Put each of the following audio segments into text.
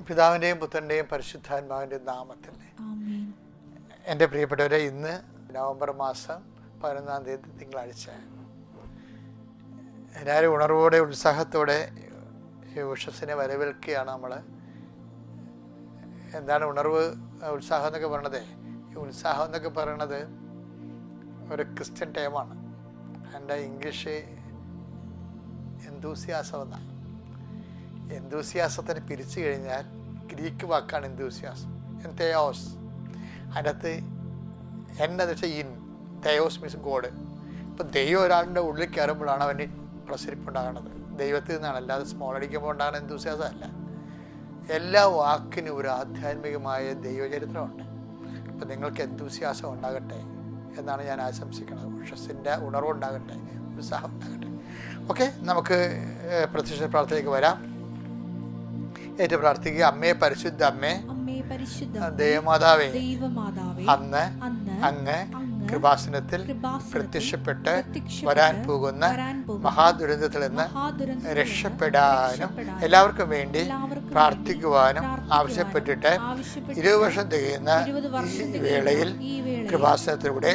പിതാവിൻ്റെയും പുത്രൻ്റെയും പരിശുദ്ധാത്മാവിൻ്റെ നാമത്തിൽ എൻ്റെ പ്രിയപ്പെട്ടവരെ, ഇന്ന് നവംബർ മാസം 11-ാം തീയതി തിങ്കളാഴ്ച. എല്ലാവരും ഉണർവോടെ ഉത്സാഹത്തോടെ ഈ ഉഷസ്സിനെ വരവേൽക്കുകയാണ്. നമ്മൾ എന്താണ് ഉണർവ്, ഉത്സാഹം എന്നൊക്കെ പറയണത്? ഈ ഉത്സാഹം എന്നൊക്കെ പറയണത് ഒരു ക്രിസ്ത്യൻ ടേമാണ്. എൻ്റെ ഇംഗ്ലീഷ് എന്തൂസിയാസം എന്നാണ്. എന്തൂസിയാസത്തിന് പിരിച്ചു കഴിഞ്ഞാൽ ഗ്രീക്ക് വാക്കാണ് എന്തൂസിയാസം, തെയോസ്. അതിനകത്ത് എന്ന് വെച്ചാൽ ഇൻ, തെയോസ് മീൻസ് ഗോഡ്. ഇപ്പം ദൈവം ഒരാളുടെ ഉള്ളിൽ കയറുമ്പോഴാണ് അവന് പ്രസരിപ്പുണ്ടാകുന്നത്, ദൈവത്തിൽ നിന്നാണ്. അല്ലാതെ സ്മോൾ അടിക്കുമ്പോൾ ഉണ്ടാകുന്ന എന്തൂസിയാസം അല്ല. എല്ലാ വാക്കിനും ഒരു ആധ്യാത്മികമായ ദൈവചരിത്രമുണ്ട്. അപ്പം നിങ്ങൾക്ക് എന്തൂസിയാസം ഉണ്ടാകട്ടെ എന്നാണ് ഞാൻ ആശംസിക്കുന്നത്. ഉഷസ്സിൻ്റെ ഉണർവുണ്ടാകട്ടെ, ഉത്സാഹം ഉണ്ടാകട്ടെ. ഓക്കെ, നമുക്ക് പ്രത്യക്ഷ പ്രാർത്ഥനയ്ക്ക് വരാം. ഏറ്റു പ്രാർത്ഥിക്കുക. അമ്മേ, പരിശുദ്ധ അമ്മേ, ദൈവമാതാവേ, അന്ന് അങ്ങ് കൃപാസനത്തിൽ പ്രത്യക്ഷപ്പെട്ട് വരാൻ പോകുന്ന മഹാദുരന്തത്തിൽ നിന്ന് രക്ഷപ്പെടാനും എല്ലാവർക്കും വേണ്ടി പ്രാർത്ഥിക്കുവാനും ആവശ്യപ്പെട്ടിട്ട് 20 വർഷം തികയുന്ന ഈ വേളയിൽ കൃപാസനത്തിലൂടെ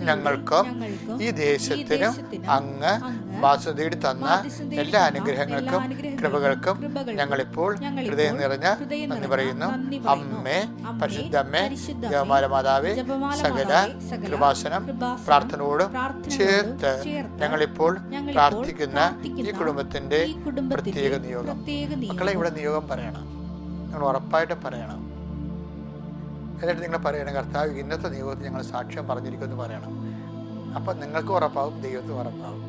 ഞങ്ങൾക്കും ഈ ദേശത്തിനും അങ്ങ് വാസതയിൽ തന്ന എല്ലാ അനുഗ്രഹങ്ങൾക്കും കൃപകൾക്കും ഞങ്ങളിപ്പോൾ ഹൃദയം നിറഞ്ഞ നന്ദി പറയുന്നു. അമ്മേ, പരിശുദ്ധ അമ്മേ, ജപമാല മാതാവേ, സകല കൃപാസനം പ്രാർത്ഥനയോടും ചേർത്ത് ഞങ്ങളിപ്പോൾ പ്രാർത്ഥിക്കുന്ന ഈ കുടുംബത്തിന്റെ പ്രത്യേക നിയോഗം. മക്കളെ, ഇവിടെ നിയോഗം പറയണം, നിങ്ങൾ ഉറപ്പായിട്ടും പറയണം. എന്നിട്ട് നിങ്ങൾ പറയണം, കർത്താവ് ഇന്നത്തെ നിയോഗത്തിൽ ഞങ്ങൾ സാക്ഷ്യം പറഞ്ഞിരിക്കുമെന്ന് പറയണം. അപ്പം നിങ്ങൾക്ക് ഉറപ്പാവും, ദൈവത്തിന് ഉറപ്പാവും.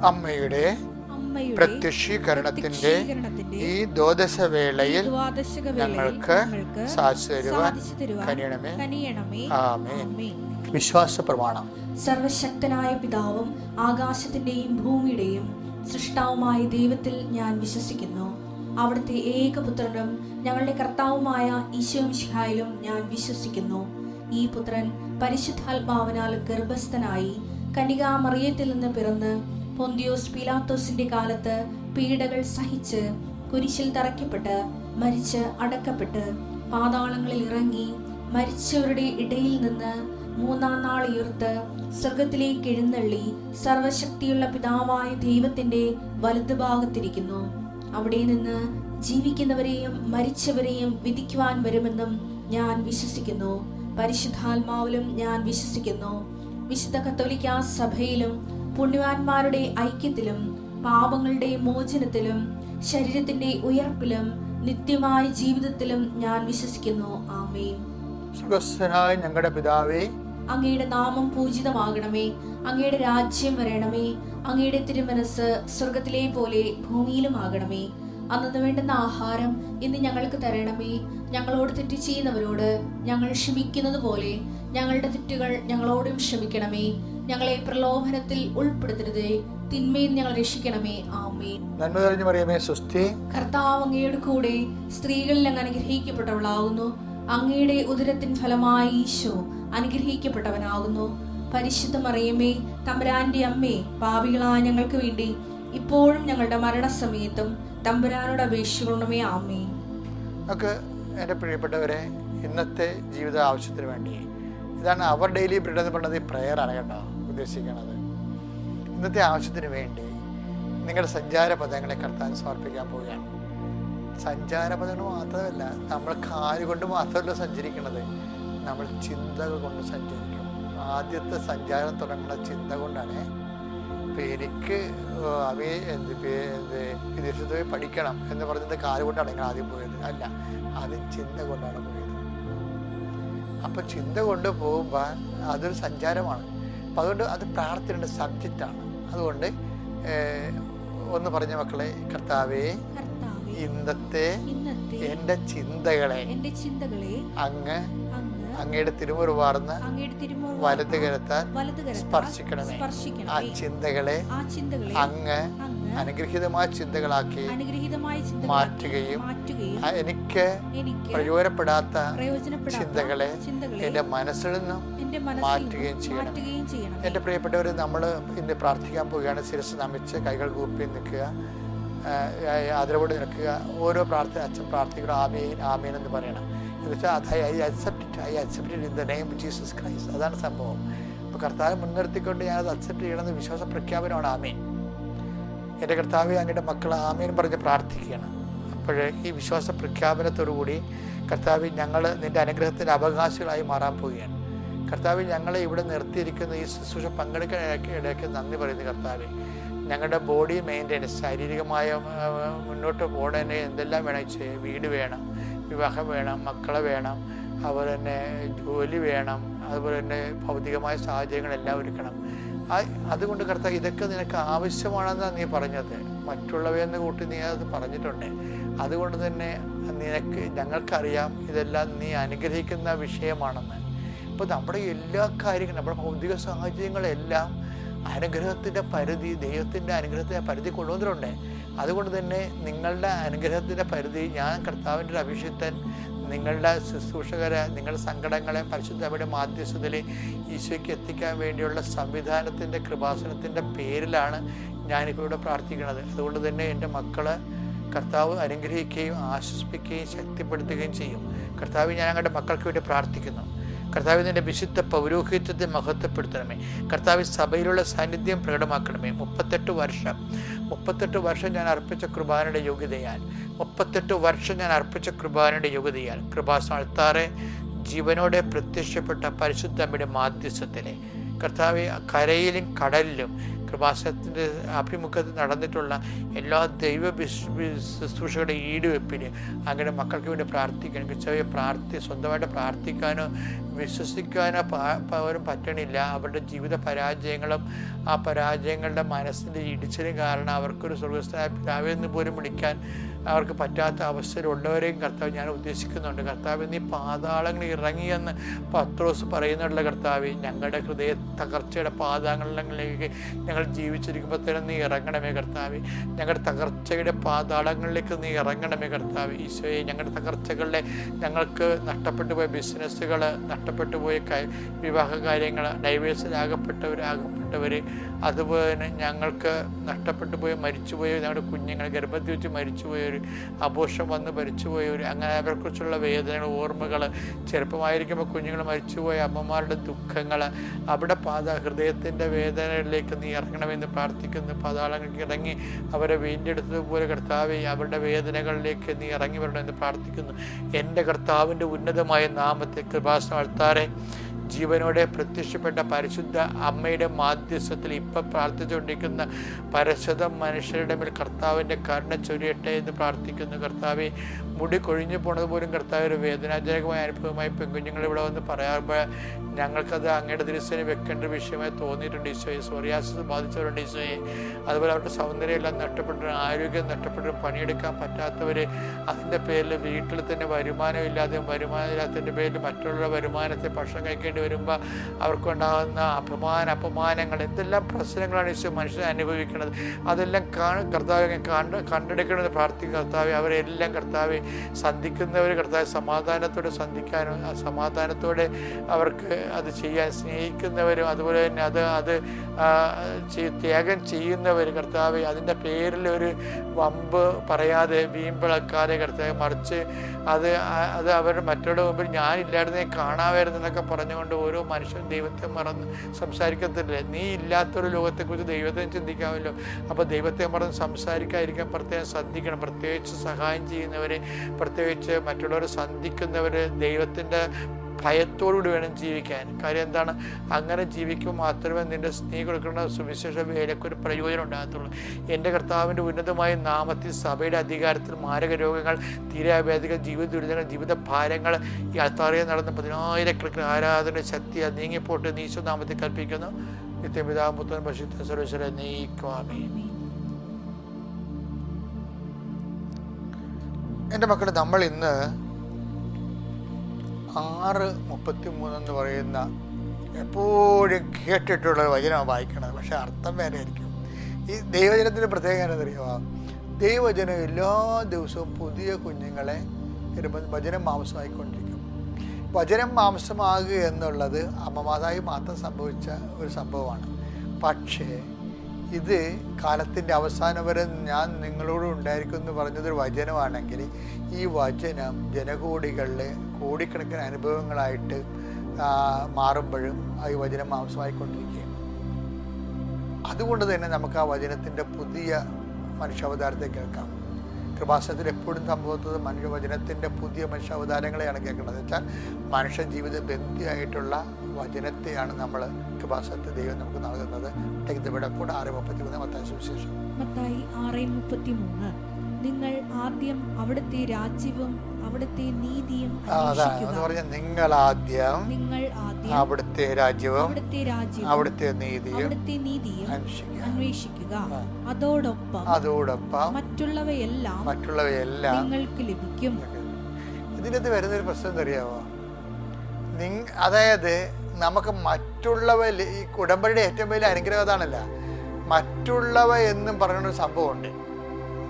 അമ്മയുടെ പ്രത്യക്ഷീകരണത്തിന്റെ ഈ ദ്വാദശ വേളയിൽ ഞങ്ങൾക്ക് സാധിച്ചു തരുവാൻ കനിയണമേ. ആമേൻ. വിശ്വാസ പ്രമാണം. സർവശക്തനായ പിതാവും ആകാശത്തിന്റെയും ഭൂമിയുടെയും സൃഷ്ടാവുമായ ദൈവത്തിൽ ഞാൻ വിശ്വസിക്കുന്നു. അവിടുത്തെ ഏകപുത്രനും ഞങ്ങളുടെ കർത്താവുമായ ഈശോമിശിഹായിലും ഞാൻ വിശ്വസിക്കുന്നു. ഈ പുത്രൻ പരിശുദ്ധാത്മാവിനാൽ ഗർഭസ്ഥനായി കന്യകാമറിയത്തിൽ നിന്ന് പിറന്ന് പൊന്തിയോസ് പീലാത്തോസിന്റെ കാലത്ത് പീഡകൾ സഹിച്ച് കുരിശിൽ തറയ്ക്കപ്പെട്ട് മരിച്ച് അടക്കപ്പെട്ട് പാതാളങ്ങളിൽ ഇറങ്ങി മരിച്ചവരുടെ ഇടയിൽ നിന്ന് 3-ാം നാൾ ഉയർത്ത് സ്വർഗത്തിലേക്ക് എഴുന്നള്ളി സർവശക്തിയുള്ള പിതാവായ ദൈവത്തിന്റെ വലതുഭാഗത്തിരിക്കുന്നു. അവിടെ നിന്ന് ജീവിക്കുന്നവരെയും മരിച്ചവരെയും വിധിക്കുവാൻ വരുമെന്നും ഞാൻ വിശ്വസിക്കുന്നു. പരിശുദ്ധാത്മാവിലും ഞാൻ വിശ്വസിക്കുന്നു. വിശുദ്ധ കത്തോലിക്കാ സഭയിലും പുണ്യവാന്മാരുടെ ഐക്യത്തിലും പാപങ്ങളുടെ മോചനത്തിലും ശരീരത്തിന്റെ ഉയർപ്പിലും നിത്യമായ ജീവിതത്തിലും ഞാൻ വിശ്വസിക്കുന്നു. ആമേൻ. സുഖസ്ഥനായ ഞങ്ങളുടെ പിതാവേ, അങ്ങയുടെ നാമം പൂജിതമാകണമേ. അങ്ങയുടെ രാജ്യം വരണമേ. അങ്ങയുടെ തിരുമനസ് സ്വർഗത്തിലെ പോലെ ഭൂമിയിലും ആകണമേ. അന്നു വേണ്ടുന്ന ആഹാരം ഇന്ന് ഞങ്ങൾക്ക് തരണമേ. ഞങ്ങളോട് തെറ്റ് ചെയ്യുന്നവരോട് ഞങ്ങൾ ക്ഷമിക്കുന്നത് പോലെ ഞങ്ങളുടെ തെറ്റുകൾ ഞങ്ങളോടും ക്ഷമിക്കണമേ. ഞങ്ങളെ പ്രലോഭനത്തിൽ ഉൾപ്പെടുത്തരുതേ, തിന്മയിൽ ഞങ്ങൾ രക്ഷിക്കണമേ. ആമേൻ. നന്മ നിറഞ്ഞ മറിയമേ, സ്വസ്തി. കർത്താവ് അങ്ങയുടെ കൂടെ സ്ത്രീകളിൽ അങ്ങ് അനുഗ്രഹിക്കപ്പെട്ടവളാകുന്നു. അങ്ങയുടെ ഉദരത്തിൻ ഫലമായി ഈശോ അനുഗ്രഹിക്കപ്പെട്ടവനാകുന്നു. പരിശുദ്ധ മറിയമേ, തമ്പുരാന്റെ അമ്മേ, പാപികളായ ഞങ്ങൾക്ക് വേണ്ടി ഇപ്പോഴും ഞങ്ങളുടെ മരണസമയത്തും തമ്പുരാനോട് അപേക്ഷിക്കണമേ. ആമേൻ. നമുക്ക് എൻ്റെ പ്രിയപ്പെട്ടവരെ, ഇന്നത്തെ ജീവിത ആവശ്യത്തിന് വേണ്ടി, ഇതാണ് അവർ ഡെയിലി ബ്രെഡ് എന്ന് പറയുന്നത്. ഈ പ്രയറാണ് കേട്ടോ ഉദ്ദേശിക്കുന്നത്. ഇന്നത്തെ ആവശ്യത്തിന് വേണ്ടി നിങ്ങളുടെ സഞ്ചാരപഥങ്ങളെ കർത്താൻ സമർപ്പിക്കാൻ പോവുകയാണ്. സഞ്ചാരപഥങ്ങൾ മാത്രമല്ല, നമ്മൾ കാലുകൊണ്ട് മാത്രമല്ല സഞ്ചരിക്കുന്നത്, നമ്മൾ ചിന്തകൾ കൊണ്ട് സഞ്ചരിക്കും. ആദ്യത്തെ സഞ്ചാരം തുടങ്ങുന്ന ചിന്ത കൊണ്ടാണ്. ഇപ്പം എനിക്ക് വിദേശത്ത് പോയി പഠിക്കണം എന്ന് പറഞ്ഞത് കാലുകൊണ്ടാണ് നിങ്ങൾ ആദ്യം പോയത്. അല്ല, ആദ്യം ചിന്ത കൊണ്ടാണ് പോയത്. അപ്പം ചിന്ത കൊണ്ട് പോകുമ്പോൾ അതൊരു സഞ്ചാരമാണ്. അപ്പം അതുകൊണ്ട് അത് പ്രാർത്ഥനയുടെ സബ്ജക്റ്റാണ്. അതുകൊണ്ട് ഒന്ന് പറഞ്ഞ മക്കളെ, കർത്താവേ, ഇന്നത്തെ എൻ്റെ ചിന്തകളെ അങ്ങ് അങ്ങയുടെ തിരുമുറിവാർന്ന് അങ്ങയുടെ തിരുമുറിവ് വലത് കരത്താൽ വലതുകരത്താൽ സ്പർശിക്കണമേ. ആ ചിന്തകളെ അങ്ങ് അനുഗ്രഹീതമായ ചിന്തകളാക്കി മാറ്റുകയും എനിക്ക് പ്രയോജനപ്പെടാത്ത ചിന്തകളെ എൻ്റെ മനസ്സിൽ നിന്നും മാറ്റുകയും ചെയ്യണം. എൻ്റെ പ്രിയപ്പെട്ടവർ, നമ്മൾ ഇന്ന് പ്രാർത്ഥിക്കാൻ പോവുകയാണ്. ശിരസ് നമിച്ച് കൈകൾ കൂപ്പി നിൽക്കുക, ആദരവോടെ നിൽക്കുക. ഓരോ പ്രാർത്ഥന അച്ഛൻ പ്രാർത്ഥിക്കണം ആമേൻ ആമേൻ എന്ന് പറയണം. എന്ന് വെച്ചാൽ I accept in the name of Jesus Christ. അതാണ് സംഭവം. അപ്പോൾ കർത്താവ് മുൻനിർത്തിക്കൊണ്ട് ഞാനത് അക്സെപ്റ്റ് ചെയ്യണമെന്ന് വിശ്വാസ പ്രഖ്യാപനമാണ് ആമേൻ. എൻ്റെ കർത്താവെ അങ്ങയുടെ മക്കൾ ആമേൻ പറഞ്ഞ് പ്രാർത്ഥിക്കുകയാണ്. അപ്പോൾ ഈ വിശ്വാസ പ്രഖ്യാപനത്തോടുകൂടി കർത്താവ് ഞങ്ങൾ നിൻ്റെ അനുഗ്രഹത്തിൻ്റെ അവകാശികളായി മാറാൻ പോവുകയാണ്. കർത്താവ് ഞങ്ങളെ ഇവിടെ നിർത്തിയിരിക്കുന്ന ഈ ശുശ്രൂഷ പങ്കെടുക്കാൻ ഇടയ്ക്ക് നന്ദി പറയുന്നു. കർത്താവ് ഞങ്ങളുടെ ബോഡി മെയിൻ്റെനൻസ്, ശാരീരികമായ മുന്നോട്ട് പോകണതിന് എന്തെല്ലാം വേണം, വീട് വേണം, വിവാഹം വേണം, മക്കളെ വേണം, അതുപോലെ തന്നെ ജോലി വേണം, അതുപോലെ തന്നെ ഭൗതികമായ സാഹചര്യങ്ങളെല്ലാം ഒരുക്കണം. അതുകൊണ്ട് കർത്താവ് ഇതൊക്കെ നിനക്ക് ആവശ്യമാണെന്നാണ് നീ പറഞ്ഞത്. മറ്റുള്ളവയെന്ന് കൂട്ടി നീ അത് പറഞ്ഞിട്ടുണ്ട്. അതുകൊണ്ട് തന്നെ ഞങ്ങൾക്കറിയാം ഇതെല്ലാം നീ അനുഗ്രഹിക്കുന്ന വിഷയമാണെന്ന്. ഇപ്പോൾ നമ്മുടെ എല്ലാ കാര്യങ്ങളും, നമ്മുടെ ഭൗതിക സാഹചര്യങ്ങളെല്ലാം അനുഗ്രഹത്തിൻ്റെ പരിധി, ദൈവത്തിൻ്റെ അനുഗ്രഹത്തിൻ്റെ പരിധി കൊണ്ടുവന്നിട്ടുണ്ട്. അതുകൊണ്ട് തന്നെ നിങ്ങളുടെ അനുഗ്രഹത്തിൻ്റെ പരിധി, ഞാൻ കർത്താവിൻ്റെ ഒരു അഭിഷിക്തൻ, നിങ്ങളുടെ ശുശ്രൂഷകരെ, നിങ്ങളുടെ സങ്കടങ്ങളെ പരിശുദ്ധയുടെ മാധ്യസ്ഥതയിൽ ഈശോയ്ക്ക് എത്തിക്കാൻ വേണ്ടിയുള്ള സംവിധാനത്തിൻ്റെ കൃപാസനത്തിൻ്റെ പേരിലാണ് ഞാനിപ്പോൾ ഇവിടെ പ്രാർത്ഥിക്കുന്നത്. അതുകൊണ്ട് തന്നെ എൻ്റെ മക്കളെ കർത്താവ് അനുഗ്രഹിക്കുകയും ആശ്വസിപ്പിക്കുകയും ശക്തിപ്പെടുത്തുകയും ചെയ്യും. കർത്താവ്, ഞാൻ അങ്ങയുടെ മക്കൾക്ക് വേണ്ടി പ്രാർത്ഥിക്കുന്നു. കർത്താവ്, നിൻ്റെ വിശുദ്ധ പൗരോഹിത്യത്തെ മഹത്വപ്പെടുത്തണമേ. കർത്താവ്, സഭയിലുള്ള സാന്നിധ്യം പ്രകടമാക്കണമേ. 38 വർഷം ഞാൻ അർപ്പിച്ച കൃപാനയുടെ യോഗ്യതയാൽ, 38 വർഷം ഞാൻ അർപ്പിച്ച കൃപാനയുടെ യോഗ്യതയാൽ കൃപാസ്ഥാനത്താറെ ജീവനോടെ പ്രത്യക്ഷപ്പെട്ട പരിശുദ്ധ അമ്മയുടെ മാധ്യസ്ഥത്തിലെ കർത്താവ്, കരയിലും കടലിലും കൃപാസനത്തിൻ്റെ ആഭിമുഖ്യത്തിൽ നടന്നിട്ടുള്ള എല്ലാ ദൈവ ശുശ്രൂഷകളുടെ ഈടുവെപ്പിന് അങ്ങനെ മക്കൾക്ക് വേണ്ടി പ്രാർത്ഥിക്കണം. കർത്താവെ, സ്വന്തമായിട്ട് പ്രാർത്ഥിക്കാനോ വിശ്വസിക്കാനോ പോലും പറ്റണില്ല. അവരുടെ ജീവിത പരാജയങ്ങളും ആ പരാജയങ്ങളുടെ മനസ്സിൻ്റെ ഇടിച്ചിലും കാരണം അവർക്കൊരു സ്വർഗ്ഗസ്ഥനായ പിതാവേ എന്ന് പോലും വിളിക്കാൻ അവർക്ക് പറ്റാത്ത അവസരമുള്ളവരെയും കർത്താവ് ഞാൻ ഉദ്ദേശിക്കുന്നുണ്ട്. കർത്താവ്, നീ പാതാളങ്ങളിൽ ഇറങ്ങിയെന്ന് പത്രോസ് പറയുന്നുള്ള കർത്താവ്, ഞങ്ങളുടെ ഹൃദയ തകർച്ചയുടെ പാതാളങ്ങളിലേക്ക് ഞങ്ങൾ ജീവിച്ചിരിക്കുമ്പോൾ തന്നെ നീ ഇറങ്ങണമേ കർത്താവ്. ഞങ്ങളുടെ തകർച്ചയുടെ പാതാളങ്ങളിലേക്ക് നീ ഇറങ്ങണമേ കർത്താവ്. ഈശോയെ, ഞങ്ങളുടെ തകർച്ചകളിലെ ഞങ്ങൾക്ക് നഷ്ടപ്പെട്ടു പോയ ബിസിനസ്സുകൾ, നഷ്ടപ്പെട്ടു പോയ വിവാഹ കാര്യങ്ങൾ, ഡൈവേഴ്സിലാകപ്പെട്ടവർ, അതുപോലെ തന്നെ ഞങ്ങൾക്ക് നഷ്ടപ്പെട്ടു പോയ മരിച്ചുപോയവർ, ഞങ്ങളുടെ കുഞ്ഞുങ്ങൾ ഗർഭത്തിൽ വെച്ച് മരിച്ചുപോയവർ, അബോർഷൻ വന്ന് മരിച്ചുപോയവർ, അങ്ങനെ അവരെക്കുറിച്ചുള്ള വേദനകൾ, ഓർമ്മകൾ, ചെറുപ്പമായിരിക്കുമ്പോൾ കുഞ്ഞുങ്ങൾ മരിച്ചുപോയ അമ്മമാരുടെ ദുഃഖങ്ങൾ, അവിടെ ഹൃദയത്തിൻ്റെ വേദനകളിലേക്ക് നീ ഇറങ്ങണമെന്ന് പ്രാർത്ഥിക്കുന്നു. പാതാളങ്ങൾക്ക് ഇറങ്ങി അവരെ വീണ്ടെടുത്തതുപോലെ കർത്താവെ, അവരുടെ വേദനകളിലേക്ക് നീ ഇറങ്ങി വരണമെന്ന് പ്രാർത്ഥിക്കുന്നു. എൻ്റെ കർത്താവിൻ്റെ ഉന്നതമായ നാമത്തെ കൃപാസ്ഥാനത്താറെ ജീവനോടെ പ്രത്യക്ഷപ്പെട്ട പരിശുദ്ധ അമ്മയുടെ മാധ്യസ്ഥത്തിൽ ഇപ്പം പ്രാർത്ഥിച്ചുകൊണ്ടിരിക്കുന്ന പരശുദ്ധ മനുഷ്യരുടെ മേൽ കർത്താവിൻ്റെ കരുണ ചൊരിയട്ടെ എന്ന് പ്രാർത്ഥിക്കുന്നു. കർത്താവെ, മുടി കൊഴിഞ്ഞു പോണത് പോലും കർത്താവ് ഒരു വേദനാജനകമായ അനുഭവമായി പെൺകുഞ്ഞുങ്ങൾ ഇവിടെ വന്ന് പറയാറുമ്പോൾ ഞങ്ങൾക്കത് അങ്ങയുടെ ദിവസത്തിന് വെക്കേണ്ട ഒരു വിഷയമായി തോന്നിയിട്ടുണ്ട്. ഈശോയെ, സോറിയാസിസ് ബാധിച്ചവരുണ്ട് ഈശോയെ. അതുപോലെ അവരുടെ സൗന്ദര്യമെല്ലാം നഷ്ടപ്പെട്ടു, ആരോഗ്യം നഷ്ടപ്പെട്ടു, പണിയെടുക്കാൻ പറ്റാത്തവർ, അതിൻ്റെ പേരിൽ വീട്ടിൽ തന്നെ വരുമാനമില്ലാത്തതിൻ്റെ പേരിൽ മറ്റുള്ള വരുമാനത്തെ ഭക്ഷണം കഴിക്കേണ്ടി വരുമ്പോൾ അവർക്കുണ്ടാകുന്ന അപമാനങ്ങൾ, എന്തെല്ലാം പ്രശ്നങ്ങളാണ് ഈശോ മനുഷ്യനെ അനുഭവിക്കുന്നത്. അതെല്ലാം കർത്താവ് കണ്ടെടുക്കണമെന്ന് പ്രാർത്ഥിക്കും. കർത്താവ്, അവരെല്ലാം കർത്താവ് സന്ധിക്കുന്നവർ കർത്താവ് സമാധാനത്തോടെ സന്ധിക്കാനും സമാധാനത്തോടെ അവർക്ക് അത് ചെയ്യാൻ സ്നേഹിക്കുന്നവരും, അതുപോലെ തന്നെ അത് ത്യാഗം ചെയ്യുന്നവർ കർത്താവ്, അതിൻ്റെ പേരിൽ ഒരു വമ്പ് പറയാതെ വീമ്പിളക്കാതെ കർത്താവ്, മറിച്ച് അത് അവർ മറ്റുള്ള മുമ്പിൽ ഞാനില്ലായിരുന്നേ കാണാമായിരുന്നു എന്നൊക്കെ പറഞ്ഞുകൊണ്ട് ഓരോ മനുഷ്യൻ ദൈവത്തെ മറന്ന് സംസാരിക്കത്തില്ലേ. നീ ഇല്ലാത്തൊരു ലോകത്തെക്കുറിച്ച് ദൈവത്തെ ചിന്തിക്കാമല്ലോ. അപ്പോൾ ദൈവത്തെ മറന്ന് സംസാരിക്കാതിരിക്കാൻ പ്രത്യേകം ശ്രദ്ധിക്കണം. പ്രത്യേകിച്ച് സഹായം ചെയ്യുന്നവർ, പ്രത്യേകിച്ച് മറ്റുള്ളവരെ സന്ധിക്കുന്നവർ ദൈവത്തിൻ്റെ ഭയത്തോടുകൂടി വേണം ജീവിക്കാൻ. കാര്യം എന്താണ്? അങ്ങനെ ജീവിക്കുമ്പോൾ മാത്രമേ നിൻ്റെ നീ കൊടുക്കുന്ന സുവിശേഷ വേലയ്ക്കൊരു പ്രയോജനം ഉണ്ടാകത്തുള്ളൂ. എൻ്റെ കർത്താവിൻ്റെ ഉന്നതമായ നാമത്തിൽ സഭയുടെ അധികാരത്തിൽ മാരക രോഗങ്ങൾ, തീരാവ്യാധികൾ, ജീവിത ദുരിതങ്ങൾ, ജീവിത ഭാരങ്ങൾ, ഈ അത്താറിയിൽ നടന്ന 10,000 ആരാധന ശക്തി അത് നീങ്ങിപ്പോട്ട് നീശോ നാമത്തിൽ കൽപ്പിക്കുന്നു. നിത്യപിതാവും പുത്രനും പരിശുദ്ധ സർവ്വേശ്വരൻ എന്നേക്കുമാമേൻ. എൻ്റെ മക്കളെ, നമ്മൾ ഇന്ന് 6:33 എന്ന് പറയുന്ന എപ്പോഴും കേട്ടിട്ടുള്ള വചനമാണ് വായിക്കണത്. പക്ഷെ അർത്ഥം വേറെ ആയിരിക്കും. ഈ ദൈവജനത്തിൻ്റെ പ്രത്യേകത എന്നറിയുമോ? ദൈവജനം എല്ലാ ദിവസവും പുതിയ കുഞ്ഞുങ്ങളെ വചനം മാംസമായിക്കൊണ്ടിരിക്കും. വചനം മാംസമാകുക എന്നുള്ളത് അമ്മമാതായി മാത്രം സംഭവിച്ച ഒരു സംഭവമാണ്. പക്ഷേ ഇത് കാലത്തിൻ്റെ അവസാനം വരെ ഞാൻ നിങ്ങളോട് ഉണ്ടായിരിക്കും എന്ന് പറഞ്ഞതൊരു വചനമാണെങ്കിൽ ഈ വചനം ജനകോടികളിൽ കോടിക്കണക്കിന് അനുഭവങ്ങളായിട്ട് മാറുമ്പോഴും ഈ വചനം മാംസമായിക്കൊണ്ടിരിക്കുകയാണ്. അതുകൊണ്ട് തന്നെ നമുക്ക് ആ വചനത്തിൻ്റെ പുതിയ മനുഷ്യാവതാരത്തെ കേൾക്കാം. കൃപാസനത്തിൽ എപ്പോഴും സംഭവത്തത് മനുഷ്യവചനത്തിൻ്റെ പുതിയ മനുഷ്യാവതാരങ്ങളെയാണ് കേൾക്കുന്നത്. വെച്ചാൽ മനുഷ്യ ജീവിത ബന്ധിയായിട്ടുള്ള വചനത്തെയാണ് നമ്മൾ കൃപാസനത്തിൽ ദൈവം നമുക്ക് നൽകുന്നത്. ഇവിടെ കൂടെ 6:33 മത്തായി സുവിശേഷം. മത്തായി 6:33 നിങ്ങൾ ആദ്യം അവിടുത്തെ രാജ്യവും അവിടുത്തെ നീതിയും നിങ്ങൾ ആദ്യം അവിടുത്തെ രാജ്യവും അവിടുത്തെ നീതിയും അന്വേഷിക്കുക, അതോടൊപ്പം മറ്റുള്ളവയെല്ലാം നിങ്ങൾക്ക് ലഭിക്കും. ഇതിനകത്ത് വരുന്നൊരു പ്രശ്നം എന്തറിയാവോ? അതായത് നമുക്ക് മറ്റുള്ളവ, ഈ ഉടമ്പടിയുടെ ഏറ്റവും വലിയ അനുഗ്രഹം അതാണല്ല, മറ്റുള്ളവ എന്നും പറയുന്നൊരു സംഭവമുണ്ട്.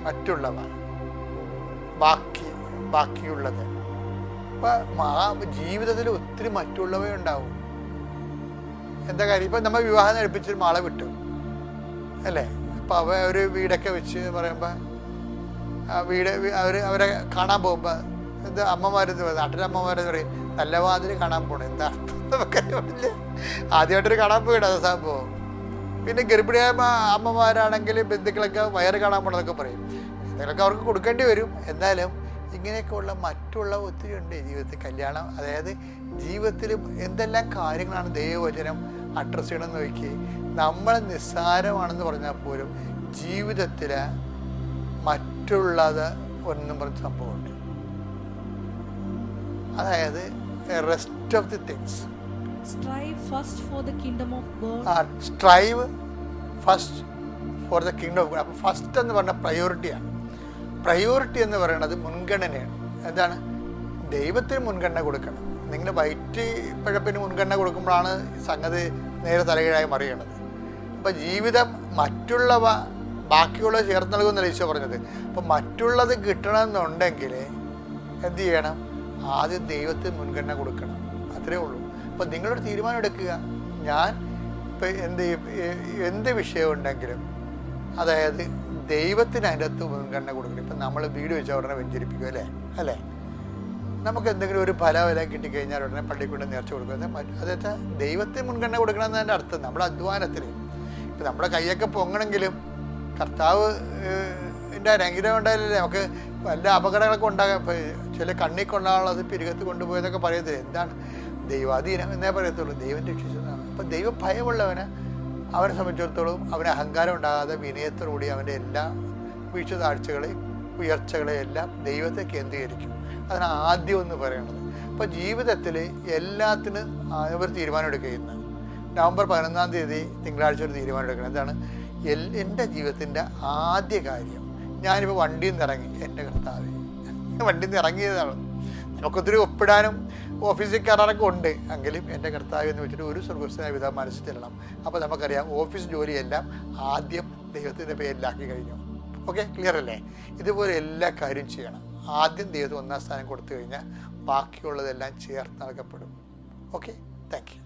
മറ്റുള്ളവ, ബാക്കിയുള്ളത്. അപ്പം ജീവിതത്തിൽ ഒത്തിരി മറ്റുള്ളവയുണ്ടാവും. എന്താ കാര്യം? ഇപ്പം നമ്മൾ വിവാഹം കഴിപ്പിച്ചൊരു മാളെ വിട്ടു അല്ലേ? അപ്പം ഒരു വീടൊക്കെ വെച്ച് പറയുമ്പോൾ അവരെ കാണാൻ പോകുമ്പോൾ എന്താ അമ്മമാരെന്ന് പറയും, നാട്ടിലെ അമ്മമാരെന്ന് പറയും നല്ല വാതിൽ കാണാൻ പോകണം. എന്താ അർത്ഥം നമുക്കറിയില്ല. ആദ്യമായിട്ടൊരു കാണാൻ പോയിട അത് സംഭവം. പിന്നെ ഗർഭിണിയായ അമ്മമാരാണെങ്കിൽ ബന്ധുക്കളൊക്കെ വയറ് കാണാൻ പോകണമെന്നൊക്കെ പറയും. എന്തെങ്കിലുമൊക്കെ അവർക്ക് കൊടുക്കേണ്ടി വരും. എന്നാലും ഇങ്ങനെയൊക്കെ ഉള്ള മറ്റുള്ള ഒത്തിരി ഉണ്ട് ജീവിതത്തിൽ. കല്യാണം, അതായത് ജീവിതത്തിൽ എന്തെല്ലാം കാര്യങ്ങളാണ് ദൈവവചനം അഡ്രസ്സ് ചെയ്യണമെന്ന് നോക്കി. നമ്മൾ നിസ്സാരമാണെന്ന് പറഞ്ഞാൽ പോലും ജീവിതത്തിൽ മറ്റുള്ളത് ഒന്നും പറഞ്ഞ സംഭവമുണ്ട്. അതായത് rest of the things. Strive first for the kingdom of God. Strive first for the kingdom of God. അപ്പോൾ ഫസ്റ്റ് എന്ന് പറഞ്ഞാൽ പ്രയോറിറ്റിയാണ്. പ്രയോറിറ്റി എന്ന് പറയുന്നത് മുൻഗണനയാണ്. എന്താണ്? ദൈവത്തിന് മുൻഗണന കൊടുക്കണം. നിങ്ങൾ വയറ്റ് പിഴപ്പിന് മുൻഗണന കൊടുക്കുമ്പോഴാണ് സംഗതി നേരെ തലകീഴായി മറിയണത്. അപ്പോൾ ജീവിതം മറ്റുള്ളവ ബാക്കിയുള്ളത് ചേർത്ത് നൽകുമെന്നല്ല ഈശോ പറഞ്ഞത്. അപ്പോൾ മറ്റുള്ളത് കിട്ടണമെന്നുണ്ടെങ്കിൽ എന്ത് ചെയ്യണം? ആദ്യം ദൈവത്തിന് മുൻഗണന കൊടുക്കണം. അത്രേ ഉള്ളൂ. അപ്പോൾ നിങ്ങളൊരു തീരുമാനം എടുക്കുക. ഞാൻ ഇപ്പം എന്ത് വിഷയം ഉണ്ടെങ്കിലും അതായത് ദൈവത്തിന് അതിൻ്റെ അകത്ത് മുൻഗണന കൊടുക്കണം. ഇപ്പം നമ്മൾ വീട് വെച്ചാൽ ഉടനെ വെഞ്ചരിപ്പിക്കും അല്ലേ? നമുക്ക് എന്തെങ്കിലും ഒരു ഫലം കിട്ടിക്കഴിഞ്ഞാൽ ഉടനെ പള്ളിക്കൊണ്ട് നേർച്ച കൊടുക്കുക. അതായത് ദൈവത്തിന് മുൻഗണന കൊടുക്കണം എന്നതിൻ്റെ അർത്ഥം നമ്മുടെ അധ്വാനത്തിന്. ഇപ്പം നമ്മുടെ കൈയൊക്കെ പൊങ്ങണമെങ്കിലും കർത്താവ് അനുഗ്രഹം ഉണ്ടായാലല്ലേ നമുക്ക് വല്ല അപകടങ്ങളൊക്കെ ഉണ്ടാകാം. ഇപ്പോൾ ചില കണ്ണിൽ കൊണ്ടാണുള്ളത് പിരുകത്ത് കൊണ്ടുപോയെന്നൊക്കെ പറയത്തില്ല. എന്താണ്? ദൈവാധീനം എന്നേ പറയത്തുള്ളൂ. ദൈവം രക്ഷിച്ചതാണ്. അപ്പം ദൈവഭയമുള്ളവന് അവനെ സംബന്ധിച്ചിടത്തോളം അവന് അഹങ്കാരം ഉണ്ടാകാതെ വിനയത്തോടുകൂടി അവൻ്റെ എല്ലാ വീഴ്ച താഴ്ചകളെയും ഉയർച്ചകളെയും എല്ലാം ദൈവത്തെ കേന്ദ്രീകരിക്കും. അതിന് ആദ്യം എന്ന് പറയണത്. അപ്പോൾ ജീവിതത്തിൽ എല്ലാത്തിനും അവർ തീരുമാനം എടുക്കുന്ന നവംബർ 11-ാം തീയതി തിങ്കളാഴ്ച ഒരു തീരുമാനം എടുക്കണം. എന്താണ്? എൻ്റെ ജീവിതത്തിൻ്റെ ആദ്യ കാര്യം, ഞാനിപ്പോൾ വണ്ടിയിൽ നിന്ന് ഇറങ്ങി, എൻ്റെ കർത്താവേ, വണ്ടിയിൽ നിന്ന് ഇറങ്ങിയതാണ്. നമുക്കൊത്തിരി ഒപ്പിടാനും ഓഫീസിൽ കയറാനൊക്കെ ഉണ്ട്. എങ്കിലും എൻ്റെ കർത്താവ് എന്ന് വെച്ചിട്ട് ഒരു സ്വർഗസ്ഥനായ വിധം മനസ്സിൽ ചെല്ലണം. അപ്പോൾ നമുക്കറിയാം ഓഫീസ് ജോലിയെല്ലാം ആദ്യം ദൈവത്തിൻ്റെ പേരിലാക്കി കഴിഞ്ഞു. ഓക്കെ, ക്ലിയർ അല്ലേ? ഇതുപോലെ എല്ലാ കാര്യം ചെയ്യണം. ആദ്യം ദൈവത്തിന് 1-ാം സ്ഥാനം കൊടുത്തു കഴിഞ്ഞാൽ ബാക്കിയുള്ളതെല്ലാം ചേർത്ത് നൽകപ്പെടും. Okay, thank you.